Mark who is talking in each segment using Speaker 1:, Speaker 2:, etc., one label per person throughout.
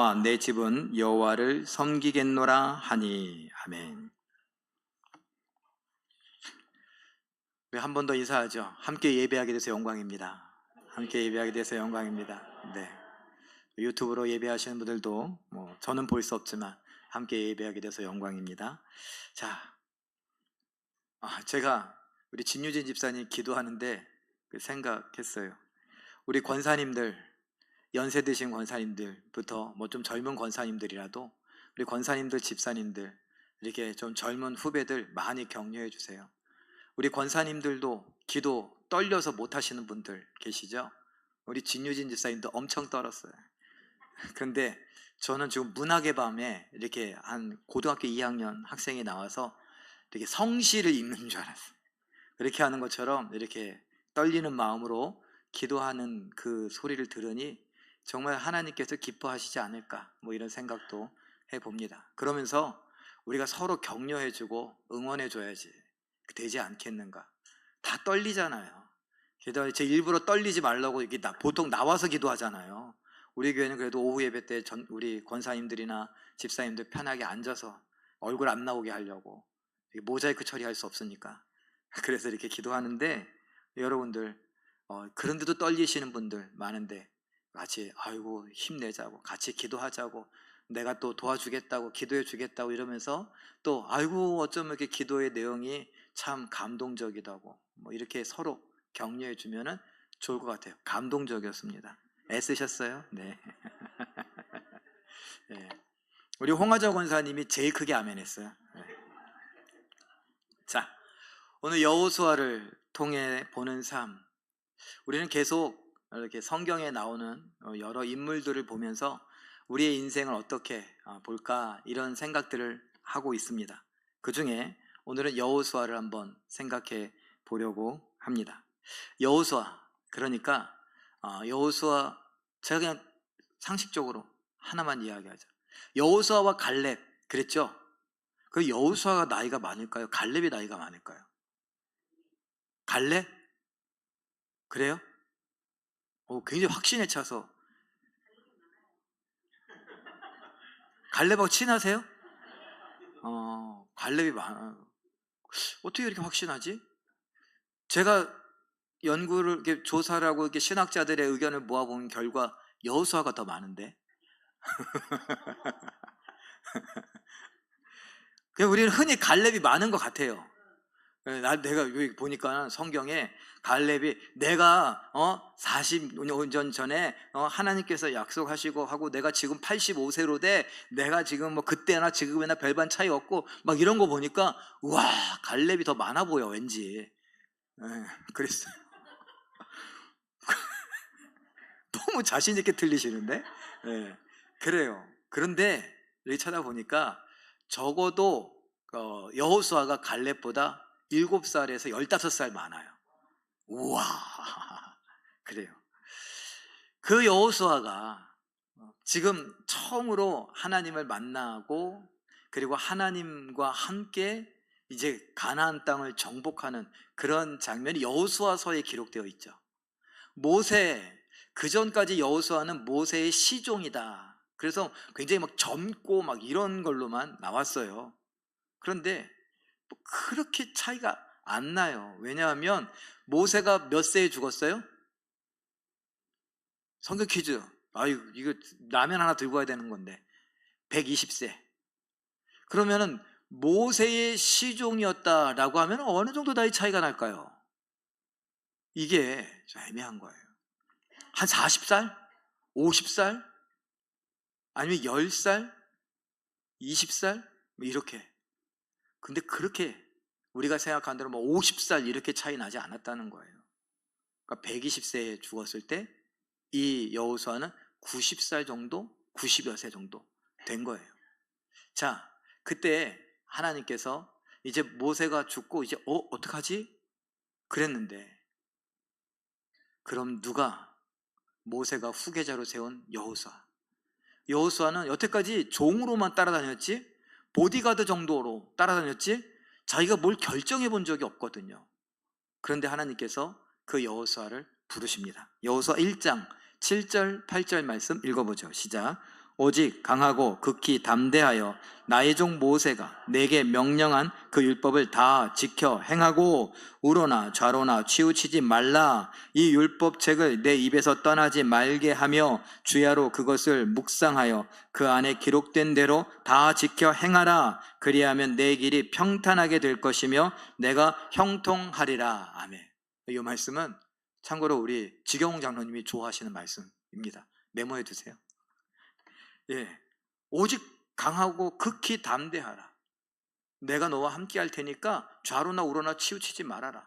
Speaker 1: 나와 내 집은 여호와를 섬기겠노라 하니. 아멘. 한 번 더 인사하죠. 함께 예배하게 돼서 영광입니다. 함께 예배하게 돼서 영광입니다. 네. 유튜브로 예배하시는 분들도 저는 볼 수 없지만 함께 예배하게 돼서 영광입니다. 자, 제가 우리 진유진 집사님 기도하는데 생각했어요. 우리 권사님들, 연세 드신 권사님들부터 좀 젊은 권사님들이라도 우리 권사님들, 집사님들, 이렇게 좀 젊은 후배들 많이 격려해 주세요. 우리 권사님들도 기도 떨려서 못 하시는 분들 계시죠? 우리 진유진 집사님도 엄청 떨었어요. 그런데 저는 지금 문학의 밤에 이렇게 한 고등학교 2학년 학생이 나와서 이렇게 성시를 읽는 줄 알았어요. 그렇게 하는 것처럼 이렇게 떨리는 마음으로 기도하는 그 소리를 들으니 정말 하나님께서 기뻐하시지 않을까, 이런 생각도 해봅니다. 그러면서 우리가 서로 격려해주고 응원해줘야지 되지 않겠는가. 다 떨리잖아요. 게다가 제 일부러 떨리지 말라고 이렇게 보통 나와서 기도하잖아요. 우리 교회는 그래도 오후 예배 때 우리 권사님들이나 집사님들 편하게 앉아서 얼굴 안 나오게 하려고 모자이크 처리할 수 없으니까 그래서 이렇게 기도하는데, 여러분들 그런데도 떨리시는 분들 많은데 같이 아이고 힘내자고, 같이 기도하자고, 내가 또 도와주겠다고, 기도해 주겠다고 이러면서 또 아이고 어쩌면 이렇게 기도의 내용이 참 감동적이다고 이렇게 서로 격려해 주면은 좋을 것 같아요. 감동적이었습니다. 애쓰셨어요? 네. 네. 우리 홍하자 권사님이 제일 크게 아멘했어요. 네. 자, 오늘 여호수아를 통해 보는 삶, 우리는 계속 이렇게 성경에 나오는 여러 인물들을 보면서 우리의 인생을 어떻게 볼까, 이런 생각들을 하고 있습니다. 그 중에 오늘은 여호수아를 한번 생각해 보려고 합니다. 여호수아, 그러니까 여호수아, 제가 그냥 상식적으로 하나만 이야기하죠. 여호수아와 갈렙 그랬죠? 그 여호수아가 나이가 많을까요? 갈렙이 나이가 많을까요? 갈렙? 그래요? 굉장히 확신에 차서. 갈렙하고 친하세요? 갈렙이 어떻게 이렇게 확신하지? 제가 연구를 이렇게 조사를 하고 이렇게 신학자들의 의견을 모아본 결과 여호수아가 더 많은데. 그냥 우리는 흔히 갈렙이 많은 것 같아요. 내가 여기 보니까 성경에 갈렙이 내가 40년 전에 하나님께서 약속하시고 하고 내가 지금 85세로 돼, 내가 지금 그때나 지금이나 별반 차이 없고 막 이런 거 보니까 와, 갈렙이 더 많아 보여 왠지. 그랬어요. 너무 자신 있게 틀리시는데. 그래요. 그런데 여기 찾아보니까 적어도 여호수아가 갈렙보다 7살에서 15살 많아요. 우와. 그래요. 그 여호수아가 지금 처음으로 하나님을 만나고, 그리고 하나님과 함께 이제 가나안 땅을 정복하는 그런 장면이 여호수아서에 기록되어 있죠. 모세, 그 전까지 여호수아는 모세의 시종이다. 그래서 굉장히 젊고 이런 걸로만 나왔어요. 그런데 그렇게 차이가 안 나요. 왜냐하면 모세가 몇 세에 죽었어요? 성경 퀴즈. 아유, 이거 라면 하나 들고 와야 되는 건데 120세. 그러면은 모세의 시종이었다라고 하면 어느 정도 나이 차이가 날까요? 이게 좀 애매한 거예요. 한 40살? 50살? 아니면 10살? 20살? 이렇게. 근데 그렇게 우리가 생각한 대로 50살 이렇게 차이 나지 않았다는 거예요. 그러니까 120세에 죽었을 때 이 여호수아는 90살 정도, 90여 세 정도 된 거예요. 자, 그때 하나님께서 이제 모세가 죽고 이제 어떡하지? 그랬는데, 그럼 누가 모세가 후계자로 세운 여호수아. 여호수아는 여태까지 종으로만 따라다녔지, 보디가드 정도로 따라다녔지, 자기가 뭘 결정해 본 적이 없거든요. 그런데 하나님께서 그 여호수아를 부르십니다. 여호수아 1장 7절 8절 말씀 읽어보죠. 시작. 오직 강하고 극히 담대하여 나의 종 모세가 내게 명령한 그 율법을 다 지켜 행하고 우로나 좌로나 치우치지 말라. 이 율법책을 내 입에서 떠나지 말게 하며 주야로 그것을 묵상하여 그 안에 기록된 대로 다 지켜 행하라. 그리하면 내 길이 평탄하게 될 것이며 내가 형통하리라. 아멘. 이 말씀은 참고로 우리 지경홍 장로님이 좋아하시는 말씀입니다. 메모해 두세요. 예, 오직 강하고 극히 담대하라. 내가 너와 함께 할 테니까 좌로나 우로나 치우치지 말아라.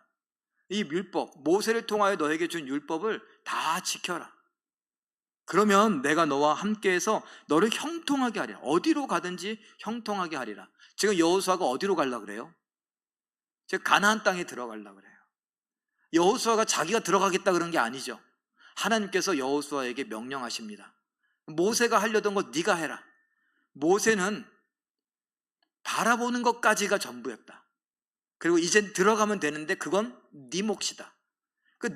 Speaker 1: 이 율법, 모세를 통하여 너에게 준 율법을 다 지켜라. 그러면 내가 너와 함께해서 너를 형통하게 하리라. 어디로 가든지 형통하게 하리라. 지금 여호수아가 어디로 가려고 그래요? 지금 가나안 땅에 들어가려고 그래요. 여호수아가 자기가 들어가겠다 그런 게 아니죠. 하나님께서 여호수아에게 명령하십니다. 모세가 하려던 거 네가 해라. 모세는 바라보는 것까지가 전부였다. 그리고 이젠 들어가면 되는데 그건 네 몫이다.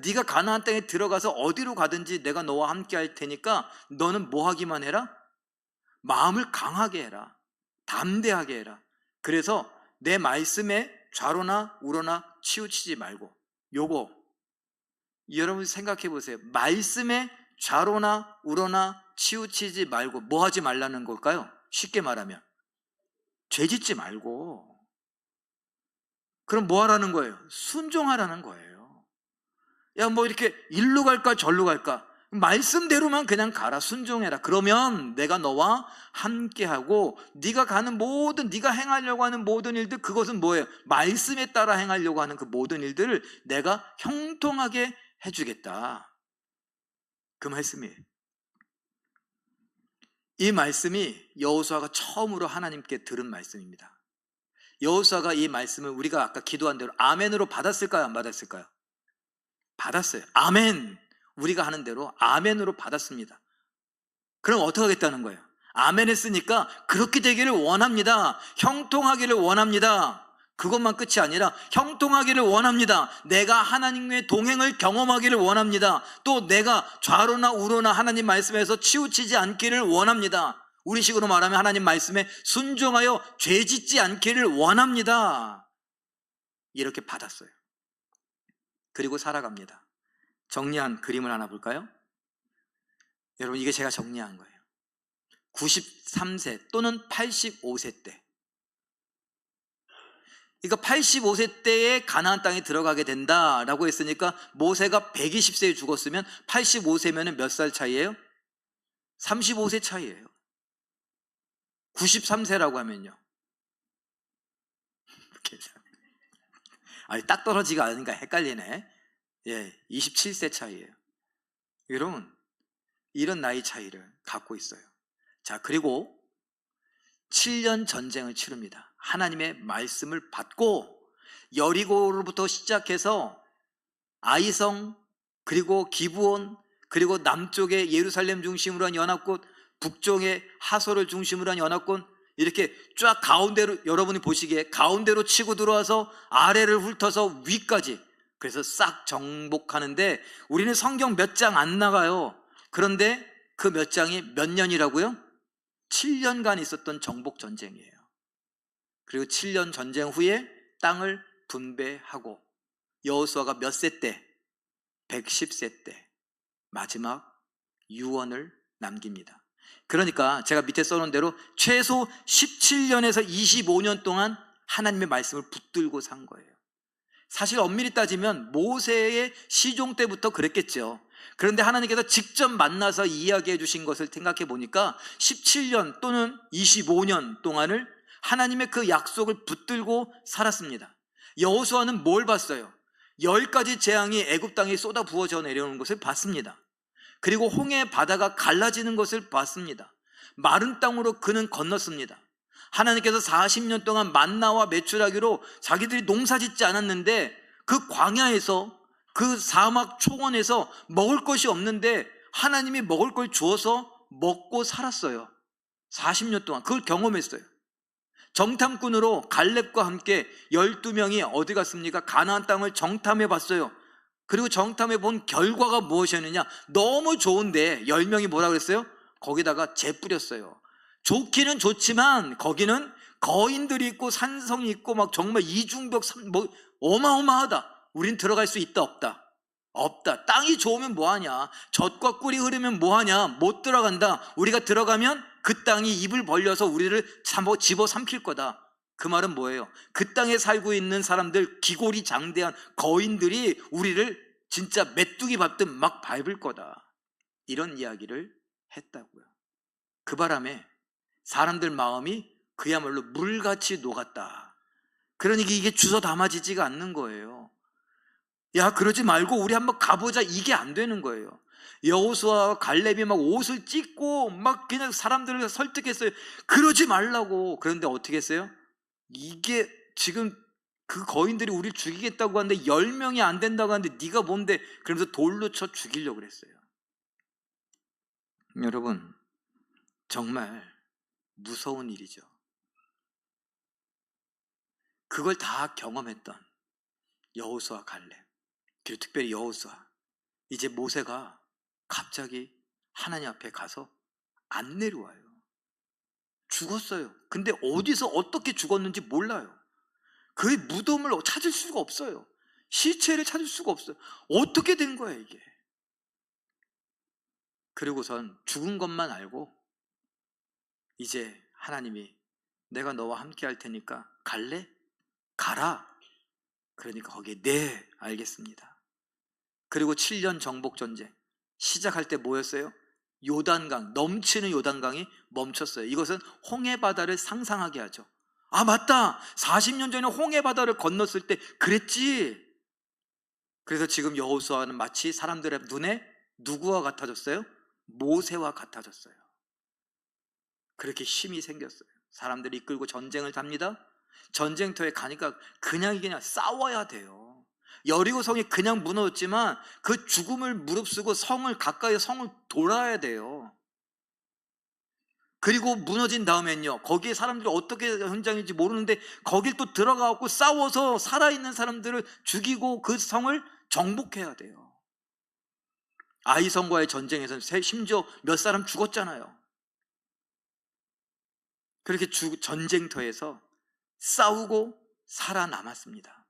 Speaker 1: 네가 가나안 땅에 들어가서 어디로 가든지 내가 너와 함께 할 테니까 너는 뭐 하기만 해라? 마음을 강하게 해라. 담대하게 해라. 그래서 내 말씀에 좌로나 우로나 치우치지 말고, 요거 여러분 생각해 보세요. 말씀에 좌로나 우로나 치우치지 말고 뭐 하지 말라는 걸까요? 쉽게 말하면 죄짓지 말고. 그럼 뭐 하라는 거예요? 순종하라는 거예요. 야, 뭐 이렇게 일로 갈까 절로 갈까? 말씀대로만 그냥 가라. 순종해라. 그러면 내가 너와 함께하고 네가 가는 모든, 네가 행하려고 하는 모든 일들, 그것은 뭐예요? 말씀에 따라 행하려고 하는 그 모든 일들을 내가 형통하게 해주겠다. 그 말씀이에요. 이 말씀이 여호수아가 처음으로 하나님께 들은 말씀입니다. 여호수아가 이 말씀을 우리가 아까 기도한 대로 아멘으로 받았을까요? 안 받았을까요? 받았어요. 아멘. 우리가 하는 대로 아멘으로 받았습니다. 그럼 어떻게 하겠다는 거예요? 아멘 했으니까 그렇게 되기를 원합니다. 형통하기를 원합니다. 그것만 끝이 아니라 형통하기를 원합니다. 내가 하나님의 동행을 경험하기를 원합니다. 또 내가 좌로나 우로나 하나님 말씀에서 치우치지 않기를 원합니다. 우리식으로 말하면 하나님 말씀에 순종하여 죄짓지 않기를 원합니다. 이렇게 받았어요. 그리고 살아갑니다. 정리한 그림을 하나 볼까요? 여러분, 이게 제가 정리한 거예요. 93세 또는 85세 때, 그러니까 85세 때에 가나안 땅에 들어가게 된다라고 했으니까 모세가 120세에 죽었으면 85세면 몇 살 차이예요? 35세 차이예요. 93세라고 하면요. 아니, 딱 떨어지가 않으니까 헷갈리네. 예, 27세 차이예요. 여러분, 이런 나이 차이를 갖고 있어요. 자, 그리고 7년 전쟁을 치릅니다. 하나님의 말씀을 받고 여리고로부터 시작해서 아이성, 그리고 기브온, 그리고 남쪽의 예루살렘 중심으로 한 연합군, 북쪽의 하솔을 중심으로 한 연합군, 이렇게 쫙 가운데로, 여러분이 보시기에 가운데로 치고 들어와서 아래를 훑어서 위까지, 그래서 싹 정복하는데 우리는 성경 몇 장 안 나가요. 그런데 그 몇 장이 몇 년이라고요? 7년간 있었던 정복 전쟁이에요. 그리고 7년 전쟁 후에 땅을 분배하고 여호수아가 몇 세 때? 110세 때 마지막 유언을 남깁니다. 그러니까 제가 밑에 써놓은 대로 최소 17년에서 25년 동안 하나님의 말씀을 붙들고 산 거예요. 사실 엄밀히 따지면 모세의 시종 때부터 그랬겠죠. 그런데 하나님께서 직접 만나서 이야기해 주신 것을 생각해 보니까 17년 또는 25년 동안을 하나님의 그 약속을 붙들고 살았습니다. 여호수아는 뭘 봤어요? 10가지 재앙이 애굽 땅에 쏟아 부어져 내려오는 것을 봤습니다. 그리고 홍해 바다가 갈라지는 것을 봤습니다. 마른 땅으로 그는 건넜습니다. 하나님께서 40년 동안 만나와 메추라기로 자기들이 농사짓지 않았는데 그 광야에서, 그 사막 초원에서 먹을 것이 없는데 하나님이 먹을 걸 주어서 먹고 살았어요. 40년 동안 그걸 경험했어요. 정탐꾼으로 갈렙과 함께 12명이 어디 갔습니까? 가나안 땅을 정탐해 봤어요. 그리고 정탐해 본 결과가 무엇이었느냐? 너무 좋은데 10명이 뭐라 그랬어요? 거기다가 재 뿌렸어요. 좋기는 좋지만 거기는 거인들이 있고 산성이 있고 막 정말 이중벽 뭐 어마어마하다. 우린 들어갈 수 있다 없다? 없다. 땅이 좋으면 뭐하냐? 젖과 꿀이 흐르면 뭐하냐? 못 들어간다. 우리가 들어가면 그 땅이 입을 벌려서 우리를 집어삼킬 거다. 그 말은 뭐예요? 그 땅에 살고 있는 사람들, 기골이 장대한 거인들이 우리를 진짜 메뚜기 밟듯 막 밟을 거다. 이런 이야기를 했다고요. 그 바람에 사람들 마음이 그야말로 물같이 녹았다. 그러니까 이게 주워 담아지지가 않는 거예요. 야, 그러지 말고 우리 한번 가보자. 이게 안 되는 거예요. 여호수아와 갈렙이 막 옷을 찢고 막 그냥 사람들을 설득했어요. 그러지 말라고. 그런데 어떻게 했어요? 이게 지금 그 거인들이 우리를 죽이겠다고 하는데 10명이 안 된다고 하는데 네가 뭔데? 그러면서 돌로 쳐 죽이려고 그랬어요. 여러분, 정말 무서운 일이죠. 그걸 다 경험했던 여호수아 갈렙, 그리고 특별히 여호수아, 이제 모세가 갑자기 하나님 앞에 가서 안 내려와요. 죽었어요. 근데 어디서 어떻게 죽었는지 몰라요. 그 무덤을 찾을 수가 없어요. 시체를 찾을 수가 없어요. 어떻게 된 거야 이게? 그리고선 죽은 것만 알고 이제 하나님이 내가 너와 함께 할 테니까 갈래? 가라. 그러니까 거기에 네, 알겠습니다. 그리고 7년 정복전쟁 시작할 때 뭐였어요? 요단강, 넘치는 요단강이 멈췄어요. 이것은 홍해바다를 상상하게 하죠. 아, 맞다. 40년 전에 홍해바다를 건넜을 때 그랬지. 그래서 지금 여호수아는 마치 사람들의 눈에 누구와 같아졌어요? 모세와 같아졌어요. 그렇게 힘이 생겼어요. 사람들이 이끌고 전쟁을 답니다. 전쟁터에 가니까 그냥 싸워야 돼요. 여리고성이 그냥 무너졌지만 그 죽음을 무릅쓰고 가까이 성을 돌아야 돼요. 그리고 무너진 다음엔요, 거기에 사람들이 어떻게 현장인지 모르는데 거길 또 들어가고 싸워서 살아있는 사람들을 죽이고 그 성을 정복해야 돼요. 아이성과의 전쟁에서는 심지어 몇 사람 죽었잖아요. 그렇게 전쟁터에서 싸우고 살아남았습니다.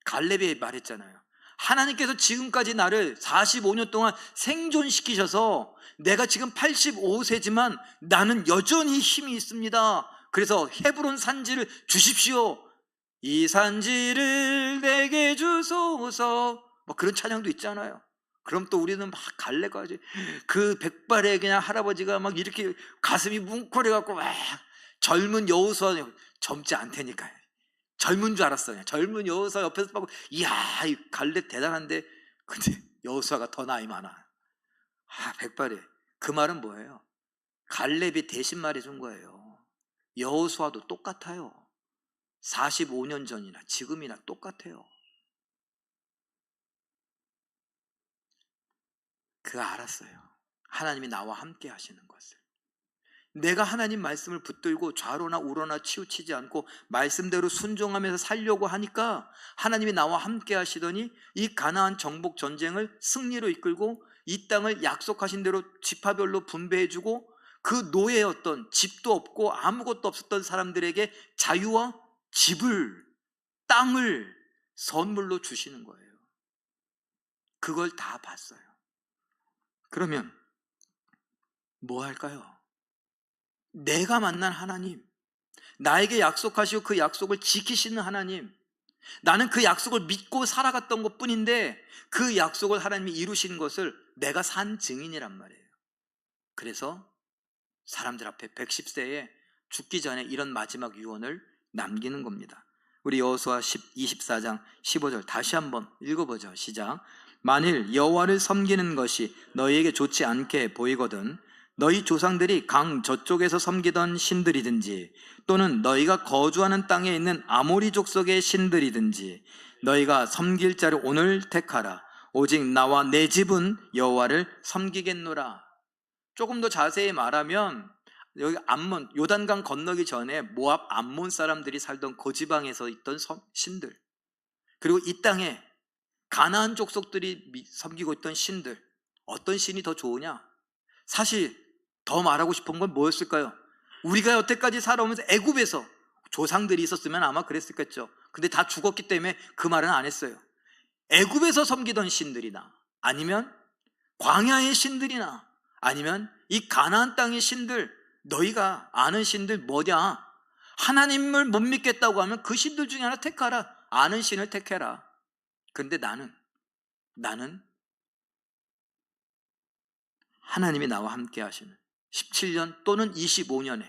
Speaker 1: 갈렙이 말했잖아요. 하나님께서 지금까지 나를 45년 동안 생존시키셔서 내가 지금 85세지만 나는 여전히 힘이 있습니다. 그래서 헤브론 산지를 주십시오. 이 산지를 내게 주소서. 뭐 그런 찬양도 있잖아요. 그럼 또 우리는 막 갈렙과 그 백발의 그냥 할아버지가 막 이렇게 가슴이 뭉클해갖고 막 젊은 여호수아, 젊지 않다니까요. 젊은 줄 알았어요. 젊은 여호수아 옆에서 보고 이야, 이 갈렙 대단한데, 근데 여호수아가 더 나이 많아. 아, 백발이. 그 말은 뭐예요? 갈렙이 대신 말해준 거예요. 여호수아도 똑같아요. 45년 전이나 지금이나 똑같아요. 그거 알았어요. 하나님이 나와 함께 하시는 것을. 내가 하나님 말씀을 붙들고 좌로나 우로나 치우치지 않고 말씀대로 순종하면서 살려고 하니까 하나님이 나와 함께 하시더니 이 가나안 정복 전쟁을 승리로 이끌고 이 땅을 약속하신 대로 지파별로 분배해주고 그 노예였던, 집도 없고 아무것도 없었던 사람들에게 자유와 집을, 땅을 선물로 주시는 거예요. 그걸 다 봤어요. 그러면 뭐 할까요? 내가 만난 하나님, 나에게 약속하시고 그 약속을 지키시는 하나님, 나는 그 약속을 믿고 살아갔던 것 뿐인데 그 약속을 하나님이 이루신 것을 내가 산 증인이란 말이에요. 그래서 사람들 앞에 110세에 죽기 전에 이런 마지막 유언을 남기는 겁니다. 우리 여호수아 24장 15절 다시 한번 읽어보죠. 시작. 만일 여호와를 섬기는 것이 너희에게 좋지 않게 보이거든 너희 조상들이 강 저쪽에서 섬기던 신들이든지 또는 너희가 거주하는 땅에 있는 아모리 족속의 신들이든지 너희가 섬길 자를 오늘 택하라. 오직 나와 내 집은 여호와를 섬기겠노라. 조금 더 자세히 말하면 여기 암몬, 요단강 건너기 전에 모압 암몬 사람들이 살던 그 지방에서 있던 신들, 그리고 이 땅에 가나안 족속들이 섬기고 있던 신들, 어떤 신이 더 좋으냐? 사실 더 말하고 싶은 건 뭐였을까요? 우리가 여태까지 살아오면서 애굽에서 조상들이 있었으면 아마 그랬을겠죠. 근데 다 죽었기 때문에 그 말은 안 했어요. 애굽에서 섬기던 신들이나 아니면 광야의 신들이나 아니면 이 가나안 땅의 신들, 너희가 아는 신들 뭐냐? 하나님을 못 믿겠다고 하면 그 신들 중에 하나 택하라. 아는 신을 택해라. 그런데 나는 하나님이 나와 함께 하시는 17년 또는 25년에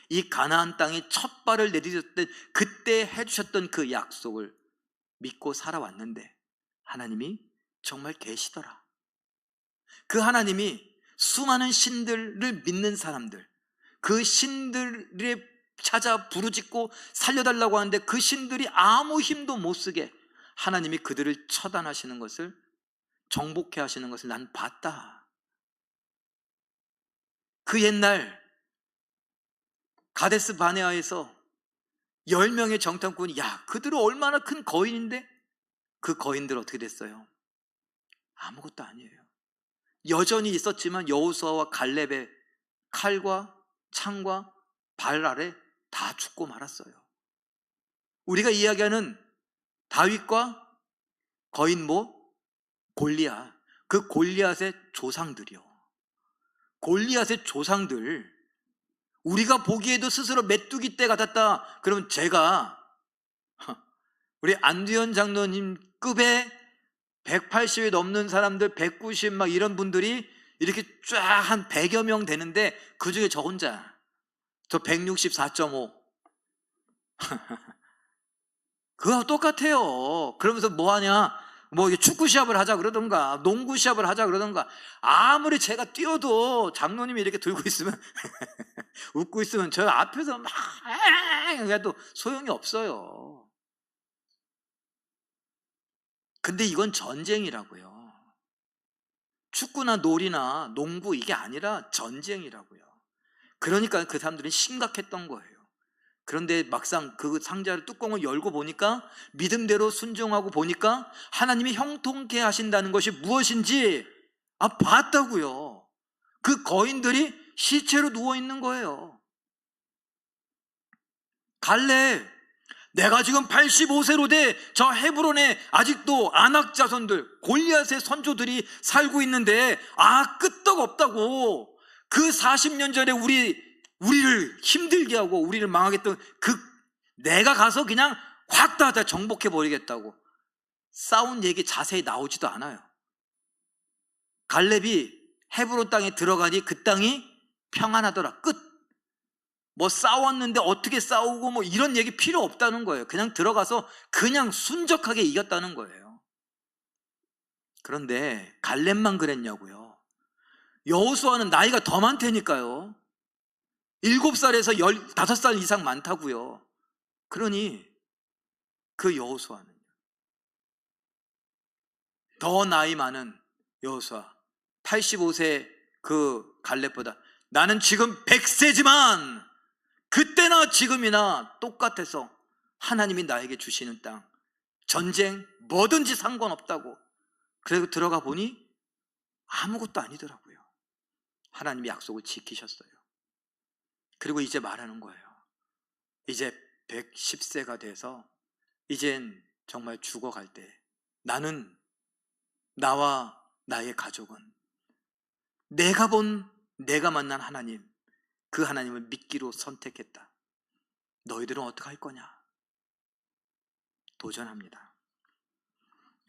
Speaker 1: 이 가나안 땅에 첫 발을 내디뎠던 그때 해주셨던 그 약속을 믿고 살아왔는데 하나님이 정말 계시더라. 그 하나님이 수많은 신들을 믿는 사람들, 그 신들에 찾아 부르짖고 살려달라고 하는데 그 신들이 아무 힘도 못 쓰게 하나님이 그들을 처단하시는 것을, 정복해 하시는 것을 난 봤다. 그 옛날 가데스 바네아에서 10명의 정탐꾼이, 야, 그들은 얼마나 큰 거인인데 그 거인들 어떻게 됐어요? 아무것도 아니에요. 여전히 있었지만 여호수아와 갈렙의 칼과 창과 발 아래 다 죽고 말았어요. 우리가 이야기하는 다윗과 거인 골리앗, 그 골리앗의 조상들이요. 골리앗의 조상들, 우리가 보기에도 스스로 메뚜기 떼 같았다. 그러면 제가 우리 안두현 장로님 급의 180이 넘는 사람들, 190 막 이런 분들이 이렇게 쫙 한 100여 명 되는데 그 중에 저 혼자, 저 164.5 그거 똑같아요. 그러면서 뭐하냐, 뭐 축구 시합을 하자 그러던가 농구 시합을 하자 그러던가, 아무리 제가 뛰어도 장로님이 이렇게 들고 있으면 웃고 있으면 저 앞에서 막 해도 소용이 없어요. 근데 이건 전쟁이라고요. 축구나 놀이나 농구 이게 아니라 전쟁이라고요. 그러니까 그 사람들은 심각했던 거예요. 그런데 막상 그 상자를 뚜껑을 열고 보니까, 믿음대로 순종하고 보니까 하나님이 형통케 하신다는 것이 무엇인지 봤다고요. 그 거인들이 시체로 누워있는 거예요. 갈렙, 내가 지금 85세로 돼 저 헤브론에 아직도 아낙 자손들, 골리앗의 선조들이 살고 있는데 끄떡 없다고. 그 40년 전에 우리를 힘들게 하고 우리를 망하게 했던 내가 가서 그냥 확 다 정복해 버리겠다고 싸운 얘기 자세히 나오지도 않아요. 갈렙이 헤브론 땅에 들어가니 그 땅이 평안하더라. 끝. 뭐 싸웠는데 어떻게 싸우고 뭐 이런 얘기 필요 없다는 거예요. 그냥 들어가서 그냥 순적하게 이겼다는 거예요. 그런데 갈렙만 그랬냐고요. 여호수아는 나이가 더 많다니까요. 7살에서 15살 이상 많다고요. 그러니 그 여호수아는 더 나이 많은 여호수아, 85세 그 갈렙보다 나는 지금 100세지만 그때나 지금이나 똑같아서 하나님이 나에게 주시는 땅, 전쟁 뭐든지 상관없다고. 그래서 들어가 보니 아무것도 아니더라고요. 하나님이 약속을 지키셨어요. 그리고 이제 말하는 거예요. 이제 110세가 돼서 이젠 정말 죽어갈 때 나와 나의 가족은 내가 만난 하나님, 그 하나님을 믿기로 선택했다. 너희들은 어떻게 할 거냐? 도전합니다.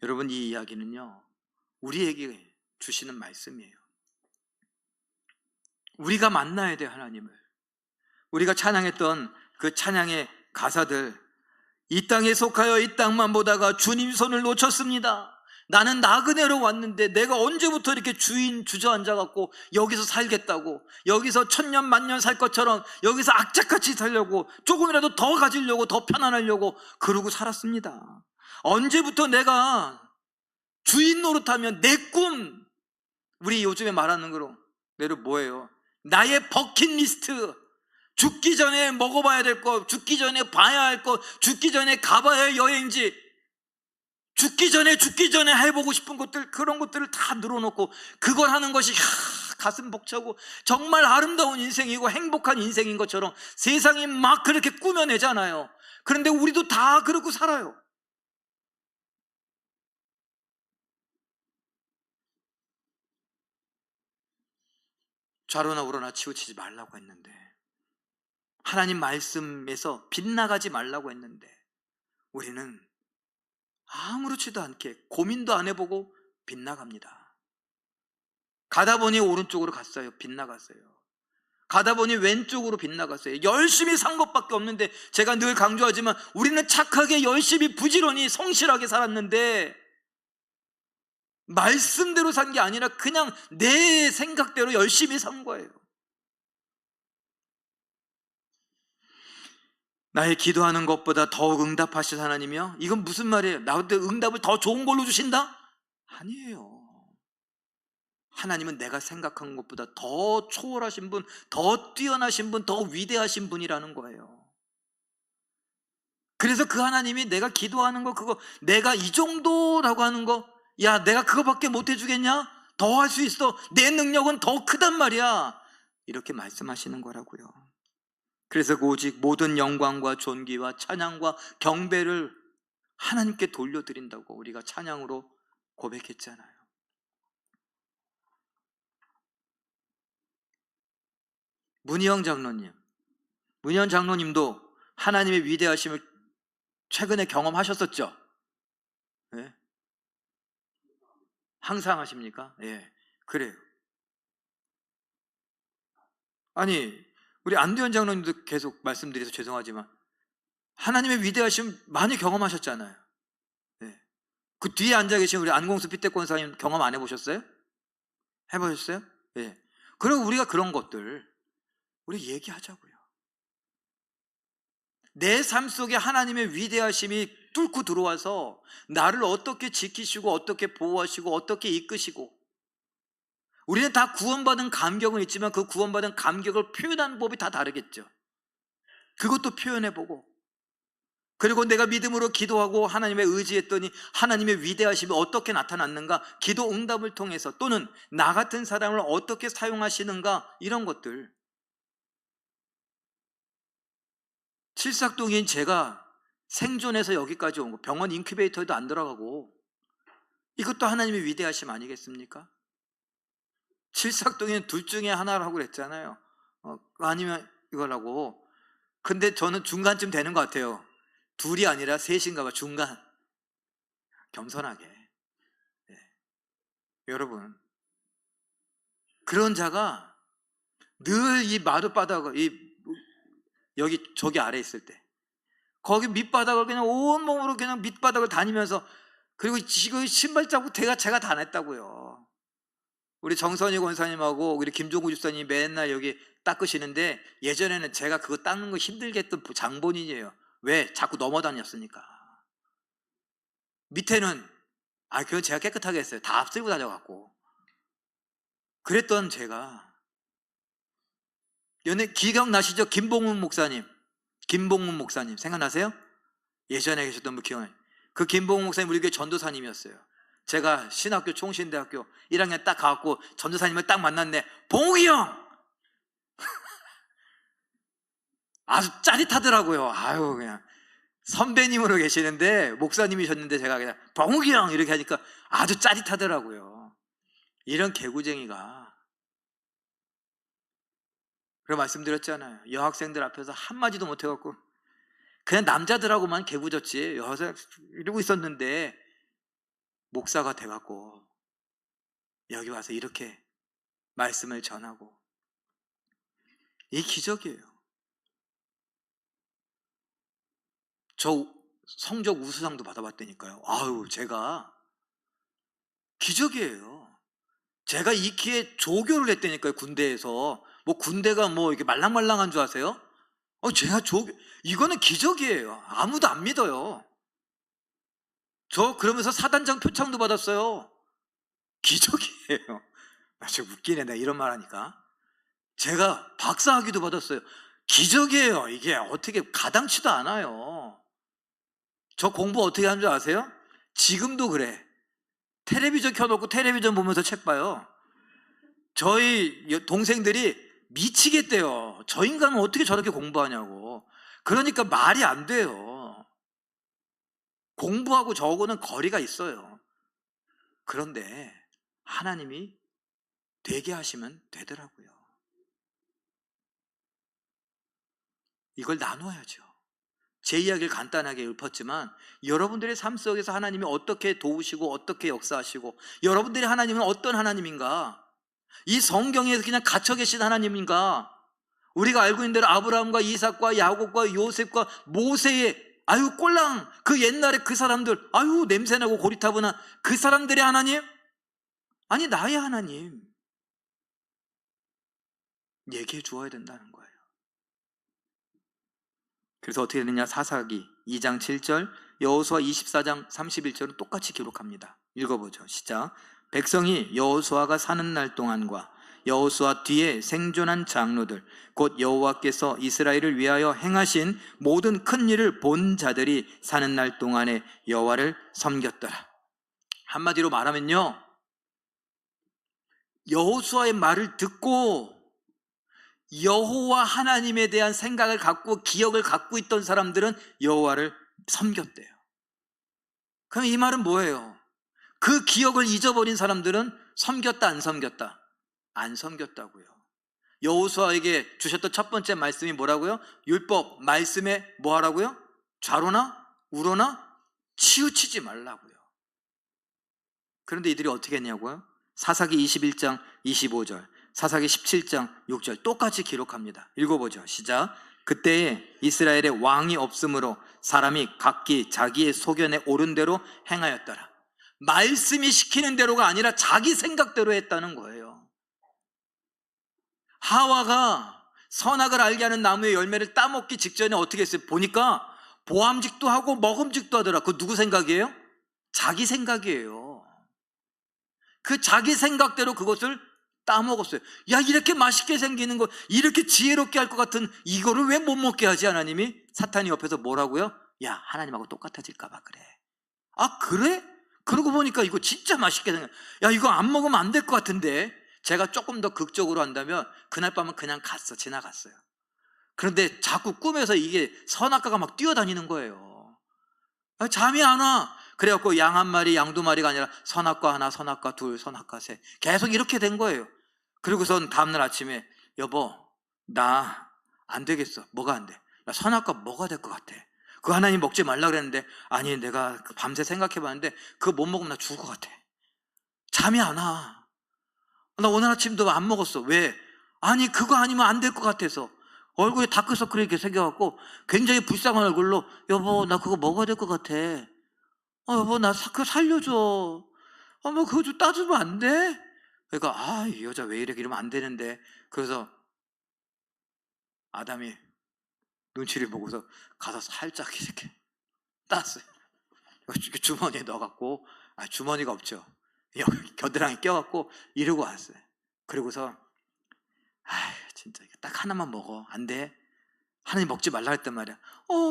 Speaker 1: 여러분, 이 이야기는요, 우리에게 주시는 말씀이에요. 우리가 만나야 돼요, 하나님을. 우리가 찬양했던 그 찬양의 가사들, 이 땅에 속하여 이 땅만 보다가 주님 손을 놓쳤습니다. 나는 나그네로 왔는데 내가 언제부터 이렇게 주인 주저앉아갖고 여기서 살겠다고, 여기서 천년 만년 살 것처럼 여기서 악착같이 살려고, 조금이라도 더 가지려고, 더 편안하려고 그러고 살았습니다. 언제부터 내가 주인 노릇하면 내 꿈, 우리 요즘에 말하는 거로 내로 뭐예요? 나의 버킷리스트, 죽기 전에 먹어봐야 될 거, 죽기 전에 봐야 할 거, 죽기 전에 가봐야 할 여행지, 죽기 전에 해보고 싶은 것들, 그런 것들을 다 늘어놓고 그걸 하는 것이 가슴 벅차고 정말 아름다운 인생이고 행복한 인생인 것처럼 세상이 막 그렇게 꾸며내잖아요. 그런데 우리도 다 그러고 살아요. 좌로나 우로나 치우치지 말라고 했는데, 하나님 말씀에서 빗나가지 말라고 했는데, 우리는 아무렇지도 않게 고민도 안 해보고 빗나갑니다. 가다 보니 오른쪽으로 갔어요. 빗나갔어요. 가다 보니 왼쪽으로 빗나갔어요. 열심히 산 것밖에 없는데, 제가 늘 강조하지만 우리는 착하게 열심히 부지런히 성실하게 살았는데 말씀대로 산 게 아니라 그냥 내 생각대로 열심히 산 거예요. 나의 기도하는 것보다 더욱 응답하실 하나님이요? 이건 무슨 말이에요? 나한테 응답을 더 좋은 걸로 주신다? 아니에요. 하나님은 내가 생각한 것보다 더 초월하신 분, 더 뛰어나신 분, 더 위대하신 분이라는 거예요. 그래서 그 하나님이 내가 기도하는 거, 그거 내가 이 정도라고 하는 거, 야, 내가 그거밖에 못 해주겠냐? 더 할 수 있어. 내 능력은 더 크단 말이야. 이렇게 말씀하시는 거라고요. 그래서 오직 모든 영광과 존귀와 찬양과 경배를 하나님께 돌려드린다고 우리가 찬양으로 고백했잖아요. 문희영 장로님도 하나님의 위대하심을 최근에 경험하셨었죠? 네? 항상 하십니까? 예, 그래요. 아니, 우리 안두현 장로님도 계속 말씀드려서 죄송하지만 하나님의 위대하심 많이 경험하셨잖아요. 예. 그 뒤에 앉아 계신 우리 안공수 피태권사님 경험 안 해보셨어요? 해보셨어요? 예. 그리고 우리가 그런 것들 우리 얘기하자고요. 내 삶 속에 하나님의 위대하심이 뚫고 들어와서 나를 어떻게 지키시고 어떻게 보호하시고 어떻게 이끄시고, 우리는 다 구원받은 감격은 있지만 그 구원받은 감격을 표현하는 법이 다 다르겠죠. 그것도 표현해보고, 그리고 내가 믿음으로 기도하고 하나님의 의지했더니 하나님의 위대하심이 어떻게 나타났는가, 기도 응답을 통해서, 또는 나 같은 사람을 어떻게 사용하시는가, 이런 것들. 칠삭동인 제가 생존해서 여기까지 온 거, 병원 인큐베이터에도 안 들어가고, 이것도 하나님의 위대하심 아니겠습니까? 칠삭동인 둘 중에 하나라고 그랬잖아요. 아니면 이거라고. 근데 저는 중간쯤 되는 것 같아요. 둘이 아니라 셋인가 봐. 중간. 겸손하게. 네. 여러분, 그런 자가 늘 이 마룻바닥을, 여기 저기 아래 있을 때 거기 밑바닥을 그냥 온몸으로 그냥 밑바닥을 다니면서, 그리고 지금 신발자국 제가 다 냈다고요. 우리 정선희 권사님하고 우리 김종구 집사님이 맨날 여기 닦으시는데, 예전에는 제가 그거 닦는 거 힘들게 했던 장본인이에요. 왜? 자꾸 넘어다녔으니까. 밑에는 그건 제가 깨끗하게 했어요. 다 쓸고 다녀갖고. 그랬던 제가, 기억나시죠? 김봉문 목사님 생각나세요? 예전에 계셨던 분 기억나요? 그 김봉문 목사님 우리 교회 전도사님이었어요. 제가 신학교 총신대학교 1학년 딱 가갖고 전도사님을 딱 만났네. 봉욱이 형! 아주 짜릿하더라고요. 아유, 그냥 선배님으로 계시는데 목사님이셨는데 제가 그냥 봉욱이 형! 이렇게 하니까 아주 짜릿하더라고요. 이런 개구쟁이가, 그래 말씀드렸잖아요. 여학생들 앞에서 한마디도 못해갖고 그냥 남자들하고만 개구졌지 여자 이러고 있었는데, 목사가 돼갖고 여기 와서 이렇게 말씀을 전하고, 이 기적이에요. 저 성적 우수상도 받아봤다니까요. 아유, 제가 기적이에요. 제가 이 키에 조교를 했다니까요. 군대에서. 뭐 군대가 뭐 이렇게 말랑말랑한 줄 아세요? 제가 이거는 기적이에요. 아무도 안 믿어요. 저 그러면서 사단장 표창도 받았어요. 기적이에요. 진짜 웃기네, 내가 이런 말 하니까. 제가 박사학위도 받았어요. 기적이에요. 이게 어떻게 가당치도 않아요. 저 공부 어떻게 하는 줄 아세요? 지금도 그래. 텔레비전 켜놓고 텔레비전 보면서 책 봐요. 저희 동생들이 미치겠대요. 저 인간은 어떻게 저렇게 공부하냐고. 그러니까 말이 안 돼요. 공부하고 저하고는 거리가 있어요. 그런데 하나님이 되게 하시면 되더라고요. 이걸 나눠야죠. 제 이야기를 간단하게 읊었지만 여러분들의 삶 속에서 하나님이 어떻게 도우시고 어떻게 역사하시고 여러분들이 하나님은 어떤 하나님인가, 이 성경에서 그냥 갇혀 계신 하나님인가, 우리가 알고 있는 대로 아브라함과 이삭과 야곱과 요셉과 모세의 아유 꼴랑 그 옛날에 그 사람들 아유 냄새나고 고리타분한 그 사람들의 하나님, 아니 나의 하나님 얘기해 주어야 된다는 거예요. 그래서 어떻게 되느냐, 사사기 2장 7절, 여호수아 24장 31절은 똑같이 기록합니다. 읽어보죠. 시작. 백성이 여호수아가 사는 날 동안과 여호수아 뒤에 생존한 장로들 곧 여호와께서 이스라엘을 위하여 행하신 모든 큰 일을 본 자들이 사는 날 동안에 여호와를 섬겼더라. 한마디로 말하면요, 여호수아의 말을 듣고 여호와 하나님에 대한 생각을 갖고 기억을 갖고 있던 사람들은 여호와를 섬겼대요. 그럼 이 말은 뭐예요? 그 기억을 잊어버린 사람들은 섬겼다 안 섬겼다? 안 섬겼다고요. 여호수아에게 주셨던 첫 번째 말씀이 뭐라고요? 율법 말씀에 뭐 하라고요? 좌로나 우로나 치우치지 말라고요. 그런데 이들이 어떻게 했냐고요? 사사기 21장 25절, 사사기 17장 6절 똑같이 기록합니다. 읽어보죠. 시작. 그때에 이스라엘에 왕이 없으므로 사람이 각기 자기의 소견에 옳은 대로 행하였더라. 말씀이 시키는 대로가 아니라 자기 생각대로 했다는 거예요. 하와가 선악을 알게 하는 나무의 열매를 따먹기 직전에 어떻게 했어요? 보니까 보암직도 하고 먹음직도 하더라. 그거 누구 생각이에요? 자기 생각이에요. 그 자기 생각대로 그것을 따먹었어요. 야, 이렇게 맛있게 생기는 거, 이렇게 지혜롭게 할 것 같은 이거를 왜 못 먹게 하지? 하나님이, 사탄이 옆에서 뭐라고요? 야, 하나님하고 똑같아질까 봐 그래. 아, 그래? 그러고 보니까 이거 진짜 맛있게 생겨. 야, 이거 안 먹으면 안 될 것 같은데. 제가 조금 더 극적으로 한다면 그날 밤은 그냥 지나갔어요. 그런데 자꾸 꿈에서 이게 선악과가 막 뛰어다니는 거예요. 아, 잠이 안 와. 그래갖고 양 한 마리, 양 두 마리가 아니라 선악과 하나, 선악과 둘, 선악과 셋. 계속 이렇게 된 거예요. 그리고선 다음날 아침에 여보, 나 안 되겠어. 뭐가 안 돼? 나 선악과 뭐가 될 것 같아? 그거 하나님 먹지 말라 그랬는데, 아니 내가 밤새 생각해봤는데 그거 못 먹으면 나 죽을 것 같아. 잠이 안 와. 나 오늘 아침도 안 먹었어. 왜? 아니 그거 아니면 안 될 것 같아서. 얼굴에 다크서클이 이렇게 생겨갖고 굉장히 불쌍한 얼굴로 여보 나 그거 먹어야 될 것 같아. 여보 나 그거 살려줘. 뭐 그거 좀 따주면 안 돼? 그러니까 이 여자 왜 이래, 이러면 안 되는데. 그래서 아담이 눈치를 보고서 가서 살짝 이렇게 땄어요. 주머니에 넣어갖고, 주머니가 없죠. 여기 겨드랑이 껴갖고 이러고 왔어요. 그리고서 진짜 딱 하나만 먹어. 안 돼? 하나님 먹지 말라 했단 말이야.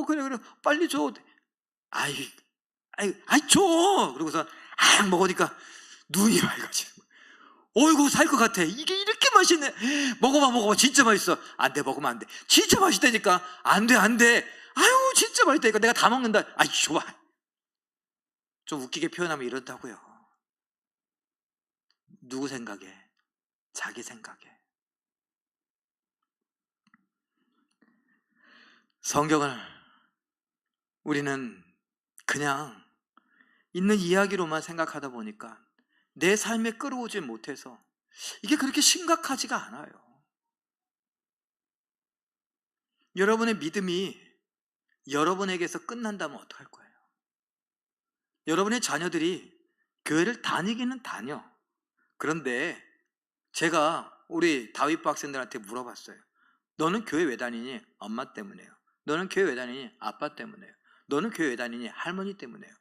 Speaker 1: 그래 빨리 줘. 아이 줘. 그러고서 먹으니까 눈이 맑아지는 거야. 어이구 살 것 같아. 이게 이렇게 맛있네. 먹어봐 진짜 맛있어. 안 돼, 먹으면 안 돼. 진짜 맛있다니까. 안 돼. 아유 진짜 맛있다니까. 내가 다 먹는다. 좋아. 좀 웃기게 표현하면 이렇다고요. 누구 생각에? 자기 생각에. 성경을 우리는 그냥 있는 이야기로만 생각하다 보니까 내 삶에 끌어오지 못해서 이게 그렇게 심각하지가 않아요. 여러분의 믿음이 여러분에게서 끝난다면 어떡할 거예요? 여러분의 자녀들이 교회를 다니기는 다녀. 그런데 제가 우리 다윗 학생들한테 물어봤어요. 너는 교회 왜 다니니? 엄마 때문에요. 너는 교회 왜 다니니? 아빠 때문에요. 너는 교회 왜 다니니? 할머니 때문에요.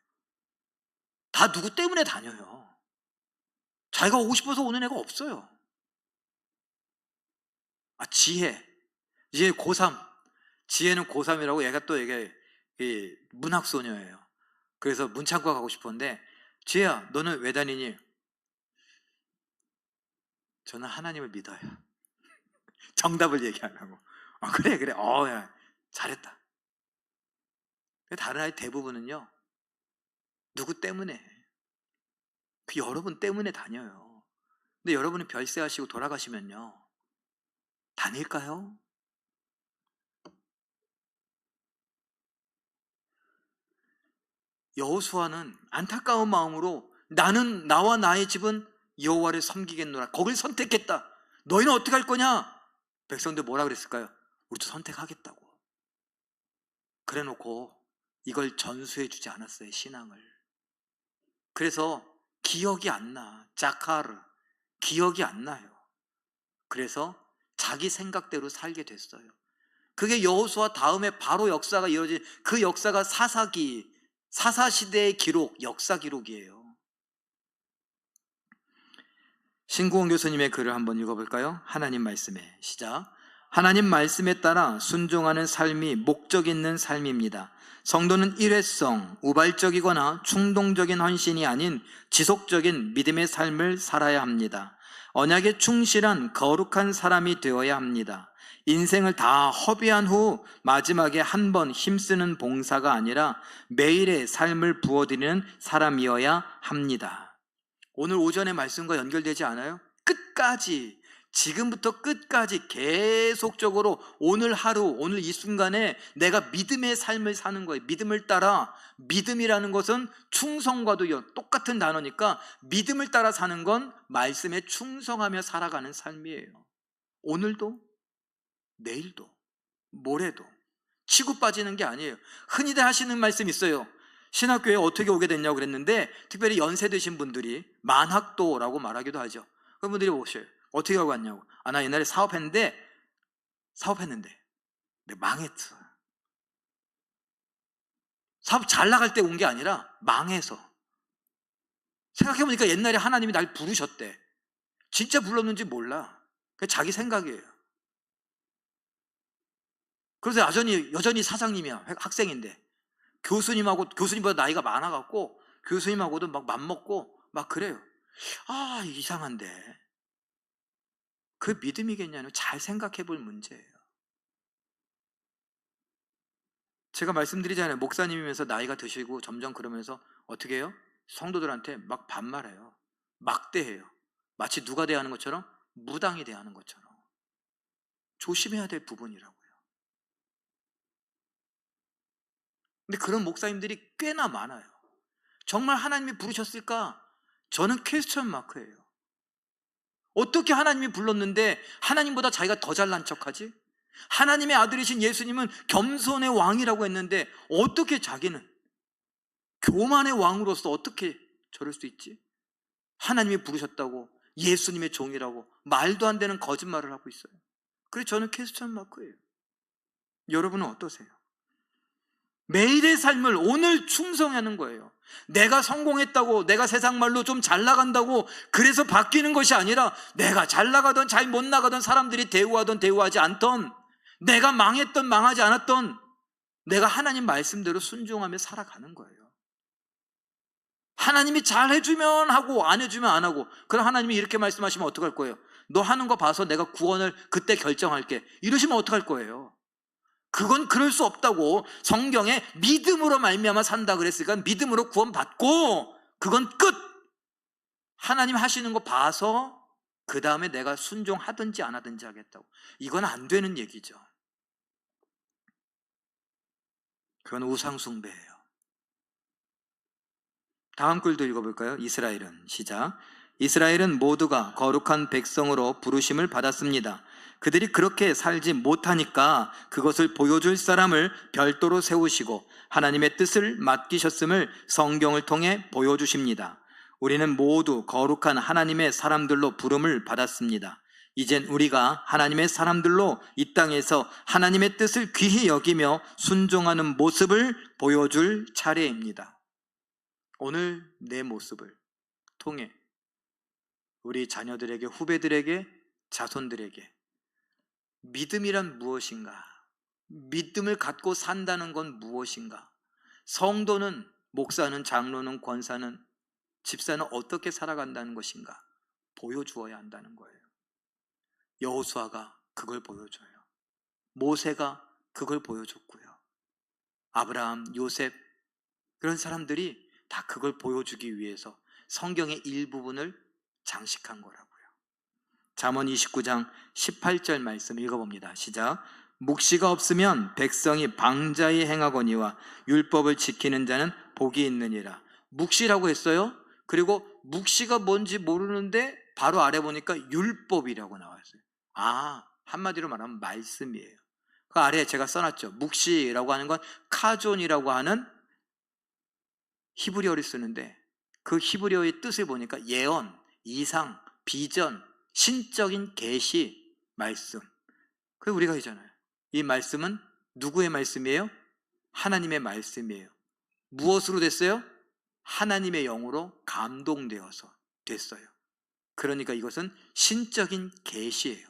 Speaker 1: 다 누구 때문에 다녀요. 자기가 오고 싶어서 오는 애가 없어요. 지혜 고3. 지혜는 고3이라고. 얘가 또 이게 문학소녀예요. 그래서 문창과 가고 싶었는데, 지혜야 너는 왜 다니니? 저는 하나님을 믿어요. 정답을 얘기 안 하고. 그래, 야, 잘했다. 다른 아이 대부분은요, 누구 때문에? 여러분 때문에 다녀요. 근데 여러분이 별세하시고 돌아가시면요, 다닐까요? 여호수아는 안타까운 마음으로 나는 나와 나의 집은 여호와를 섬기겠노라. 거길 선택했다. 너희는 어떻게 할 거냐? 백성들 뭐라 그랬을까요? 우리도 선택하겠다고. 그래놓고 이걸 전수해 주지 않았어요, 신앙을. 그래서 기억이 안 나. 자카르. 기억이 안 나요. 그래서 자기 생각대로 살게 됐어요. 그게 여호수아 다음에 바로 역사가 이어진 그 역사가 사사시대의 기록, 역사 기록이에요. 신구원 교수님의 글을 한번 읽어볼까요? 하나님 말씀에 시작. 하나님 말씀에 따라 순종하는 삶이 목적 있는 삶입니다. 성도는 일회성, 우발적이거나 충동적인 헌신이 아닌 지속적인 믿음의 삶을 살아야 합니다. 언약에 충실한 거룩한 사람이 되어야 합니다. 인생을 다 허비한 후 마지막에 한 번 힘쓰는 봉사가 아니라 매일의 삶을 부어드리는 사람이어야 합니다. 오늘 오전의 말씀과 연결되지 않아요? 끝까지, 지금부터 끝까지 계속적으로 오늘 하루, 오늘 이 순간에 내가 믿음의 삶을 사는 거예요. 믿음을 따라. 믿음이라는 것은 충성과도 똑같은 단어니까 믿음을 따라 사는 건 말씀에 충성하며 살아가는 삶이에요. 오늘도, 내일도, 모레도 치고 빠지는 게 아니에요. 흔히들 하시는 말씀 있어요. 신학교에 어떻게 오게 됐냐고 그랬는데, 특별히 연세 드신 분들이 만학도라고 말하기도 하죠. 그런 분들이 오셔요. 어떻게 하고 왔냐고. 나 옛날에 사업했는데 근데 망했어. 사업 잘 나갈 때 온 게 아니라 망해서. 생각해보니까 옛날에 하나님이 날 부르셨대. 진짜 불렀는지 몰라. 그게 자기 생각이에요. 그래서 여전히 사장님이야. 학생인데 교수님보다 나이가 많아갖고 교수님하고도 막 맘먹고 막 그래요. 이상한데 그 믿음이겠냐는 잘 생각해 볼 문제예요. 제가 말씀드리잖아요. 목사님이면서 나이가 드시고 점점 그러면서 어떻게 해요? 성도들한테 막 반말해요. 막대해요. 마치 누가 대하는 것처럼, 무당이 대하는 것처럼. 조심해야 될 부분이라고요. 근데 그런 목사님들이 꽤나 많아요. 정말 하나님이 부르셨을까? 저는 퀘스천 마크예요. 어떻게 하나님이 불렀는데 하나님보다 자기가 더 잘난 척하지? 하나님의 아들이신 예수님은 겸손의 왕이라고 했는데 어떻게 자기는 교만의 왕으로서 어떻게 저럴 수 있지? 하나님이 부르셨다고, 예수님의 종이라고 말도 안 되는 거짓말을 하고 있어요. 그래서 저는 퀘스천 마크예요. 여러분은 어떠세요? 매일의 삶을 오늘 충성하는 거예요. 내가 성공했다고, 내가 세상 말로 좀 잘 나간다고 그래서 바뀌는 것이 아니라, 내가 잘 나가던 잘 못 나가던, 사람들이 대우하던 대우하지 않던, 내가 망했던 망하지 않았던, 내가 하나님 말씀대로 순종하며 살아가는 거예요. 하나님이 잘 해주면 하고 안 해주면 안 하고, 그럼 하나님이 이렇게 말씀하시면 어떡할 거예요? 너 하는 거 봐서 내가 구원을 그때 결정할게, 이러시면 어떡할 거예요? 그건 그럴 수 없다고. 성경에 믿음으로 말미암아 산다 그랬으니까 믿음으로 구원받고 그건 끝. 하나님 하시는 거 봐서 그 다음에 내가 순종하든지 안 하든지 하겠다고. 이건 안 되는 얘기죠. 그건 우상숭배예요. 다음 글도 읽어볼까요? 이스라엘은 시작. 이스라엘은 모두가 거룩한 백성으로 부르심을 받았습니다. 그들이 그렇게 살지 못하니까 그것을 보여줄 사람을 별도로 세우시고 하나님의 뜻을 맡기셨음을 성경을 통해 보여주십니다. 우리는 모두 거룩한 하나님의 사람들로 부름을 받았습니다. 이젠 우리가 하나님의 사람들로 이 땅에서 하나님의 뜻을 귀히 여기며 순종하는 모습을 보여줄 차례입니다. 오늘 내 모습을 통해 우리 자녀들에게, 후배들에게, 자손들에게 믿음이란 무엇인가? 믿음을 갖고 산다는 건 무엇인가? 성도는, 목사는, 장로는, 권사는, 집사는 어떻게 살아간다는 것인가? 보여주어야 한다는 거예요. 여호수아가 그걸 보여줘요. 모세가 그걸 보여줬고요. 아브라함, 요셉, 그런 사람들이 다 그걸 보여주기 위해서 성경의 일부분을 장식한 거라고요. 잠언 29장 18절 말씀 읽어봅니다. 시작. 묵시가 없으면 백성이 방자히 행하거니와 율법을 지키는 자는 복이 있느니라. 묵시라고 했어요. 그리고 묵시가 뭔지 모르는데 바로 아래 보니까 율법이라고 나왔어요. 한마디로 말하면 말씀이에요. 그 아래에 제가 써놨죠. 묵시라고 하는 건 카존이라고 하는 히브리어를 쓰는데, 그 히브리어의 뜻을 보니까 예언, 이상, 비전, 신적인 계시, 말씀. 그래서 우리가 하잖아요. 이 말씀은 누구의 말씀이에요? 하나님의 말씀이에요. 무엇으로 됐어요? 하나님의 영으로 감동되어서 됐어요. 그러니까 이것은 신적인 계시예요.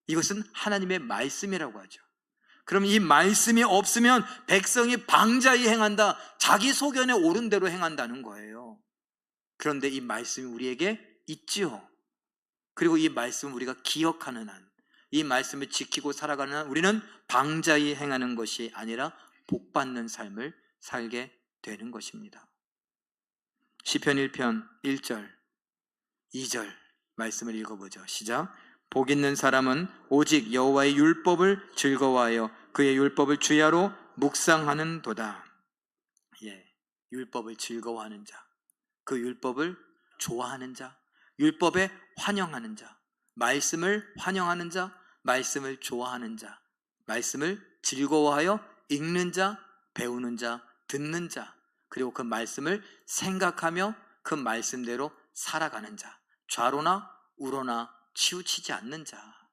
Speaker 1: 이것은 하나님의 말씀이라고 하죠. 그럼 이 말씀이 없으면 백성이 방자히 행한다, 자기 소견에 옳은 대로 행한다는 거예요. 그런데 이 말씀이 우리에게 있지요. 그리고 이 말씀을 우리가 기억하는 한, 이 말씀을 지키고 살아가는 한 우리는 방자히 행하는 것이 아니라 복받는 삶을 살게 되는 것입니다. 시편 1편 1절 2절 말씀을 읽어보죠. 시작. 복 있는 사람은 오직 여호와의 율법을 즐거워하여 그의 율법을 주야로 묵상하는 도다. 율법을 즐거워하는 자, 그 율법을 좋아하는 자, 율법에 환영하는 자, 말씀을 환영하는 자, 말씀을 좋아하는 자, 말씀을 즐거워하여 읽는 자, 배우는 자, 듣는 자, 그리고 그 말씀을 생각하며 그 말씀대로 살아가는 자, 좌로나 우로나 치우치지 않는 자,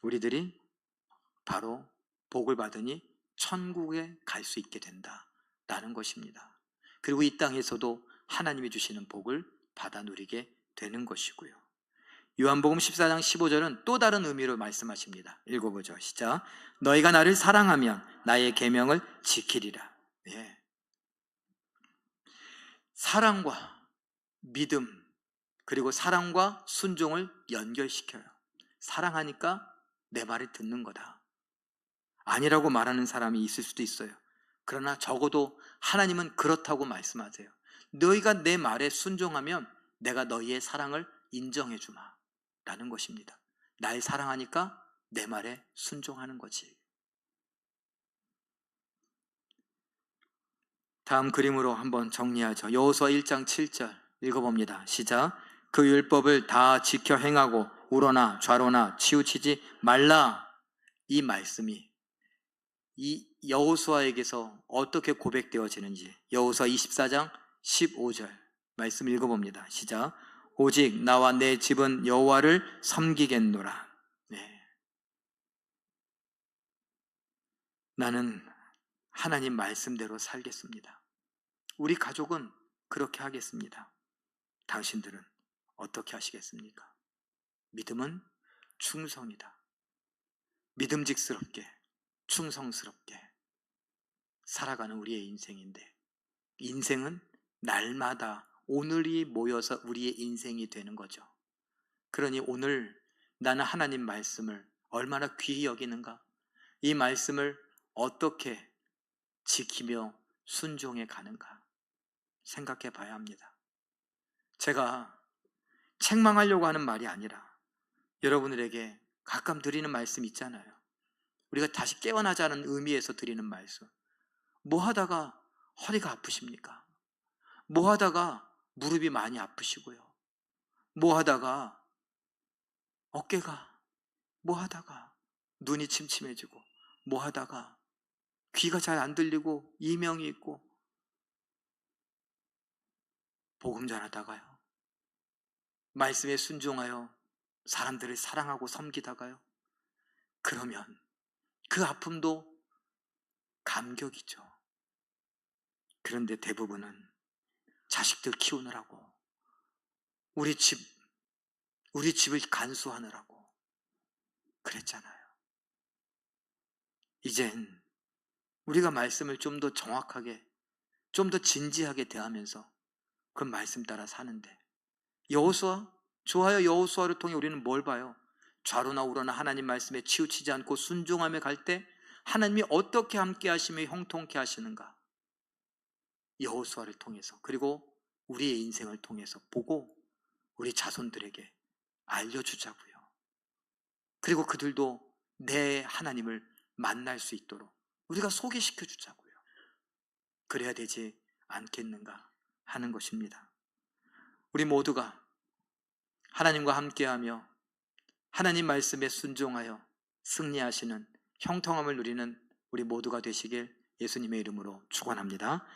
Speaker 1: 우리들이 바로 복을 받으니 천국에 갈 수 있게 된다라는 것입니다. 그리고 이 땅에서도 하나님이 주시는 복을 받아 누리게 되는 것이고요. 요한복음 14장 15절은 또 다른 의미로 말씀하십니다. 읽어보죠. 시작. 너희가 나를 사랑하면 나의 계명을 지키리라. 사랑과 믿음, 그리고 사랑과 순종을 연결시켜요. 사랑하니까 내 말을 듣는 거다. 아니라고 말하는 사람이 있을 수도 있어요. 그러나 적어도 하나님은 그렇다고 말씀하세요. 너희가 내 말에 순종하면 내가 너희의 사랑을 인정해 주마 라는 것입니다. 날 사랑하니까 내 말에 순종하는 거지. 다음 그림으로 한번 정리하죠. 여호수아 1장 7절 읽어봅니다. 시작. 그 율법을 다 지켜 행하고 우러나 좌로나 치우치지 말라. 이 말씀이 이 여호수아에게서 어떻게 고백되어지는지 여호수아 24장 15절 말씀 읽어봅니다. 시작. 오직 나와 내 집은 여호와를 섬기겠노라. 나는 하나님 말씀대로 살겠습니다. 우리 가족은 그렇게 하겠습니다. 당신들은 어떻게 하시겠습니까? 믿음은 충성이다. 믿음직스럽게 충성스럽게 살아가는 우리의 인생인데, 인생은 날마다 오늘이 모여서 우리의 인생이 되는 거죠. 그러니 오늘 나는 하나님 말씀을 얼마나 귀히 여기는가, 이 말씀을 어떻게 지키며 순종해 가는가 생각해 봐야 합니다. 제가 책망하려고 하는 말이 아니라 여러분들에게 가끔 드리는 말씀 있잖아요. 우리가 다시 깨어나자는 의미에서 드리는 말씀. 뭐 하다가 허리가 아프십니까? 뭐 하다가 무릎이 많이 아프시고요. 뭐 하다가 어깨가, 뭐 하다가 눈이 침침해지고, 뭐 하다가 귀가 잘 안 들리고 이명이 있고, 복음 전하다가요, 말씀에 순종하여 사람들을 사랑하고 섬기다가요, 그러면 그 아픔도 감격이죠. 그런데 대부분은 자식들 키우느라고, 우리 집을 간수하느라고 그랬잖아요. 이젠 우리가 말씀을 좀 더 정확하게, 좀 더 진지하게 대하면서 그 말씀 따라 사는데, 여호수아 좋아요. 여호수아를 통해 우리는 뭘 봐요? 좌로나 우로나 하나님 말씀에 치우치지 않고 순종하며 갈 때 하나님이 어떻게 함께 하시며 형통케 하시는가? 여호수아를 통해서, 그리고 우리의 인생을 통해서 보고 우리 자손들에게 알려주자고요. 그리고 그들도 내 하나님을 만날 수 있도록 우리가 소개시켜 주자고요. 그래야 되지 않겠는가 하는 것입니다. 우리 모두가 하나님과 함께하며 하나님 말씀에 순종하여 승리하시는 형통함을 누리는 우리 모두가 되시길 예수님의 이름으로 축원합니다.